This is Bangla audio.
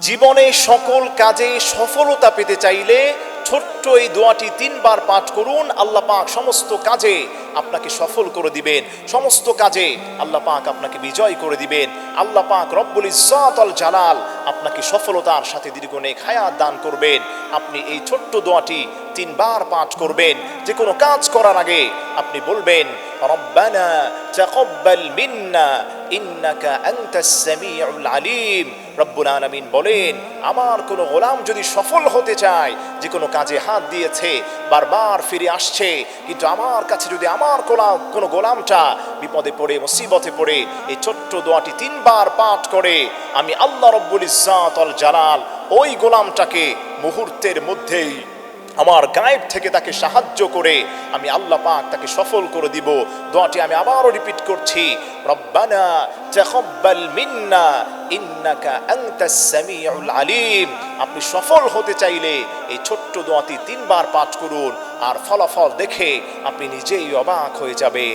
জীবনে সকল কাজে সফলতা পেতে চাইলে ছোট্ট এই দোয়াটি 3 বার পাঠ করুন। আল্লাহ পাক সমস্ত কাজে আপনাকে সফল করে দিবেন, সমস্ত কাজে আল্লাহ পাক আপনাকে বিজয় করে দিবেন। আল্লাহ পাক রব্বুল ইজ্জত আল জালাল আপনাকে সফলতার সাথে দীর্ঘনেক হায়াত দান করবেন। আপনি এই ছোট্ট দোয়াটি 3 বার পাঠ করবেন। যে কোনো কাজ করার আগে আপনি বলবেন, রব্বানা তাকাব্বাল মিন্না ইন্নাকা আনতাস সামিউল আলিম। রব্বুল আলামিন বলেন, আমার কোনো গোলাম যদি সফল হতে চায়, যে কোনো কাজে হাত দিয়েছে, বারবার ফিরে আসছে, কিন্তু আমার কাছে যদি আমার কোনো গোলামটা বিপদে পড়ে, মুসিবতে পড়ে এই ছোট্ট দোয়াটি 3 বার পাঠ করে, আমি আল্লাহ রব্বুল ইজ্জত আল জালাল ওই গোলামটাকে মুহূর্তের মধ্যেই আমার গায়েব থেকে তাকে সাহায্য করে আমি আল্লাহ পাক তাকে সফল করে দিব। দোয়াটি আমি আবারও রিপিট করছি, রব্বানা তাকাব্বাল মিন্না ইন্নাকা আনতাস সামিউল আলিম। আপনি সফল হতে চাইলে এই ছোট্ট দোয়াটি 3 বার পাঠ করুন, আর ফলাফল দেখে আপনি নিজেই অবাক হয়ে যাবেন।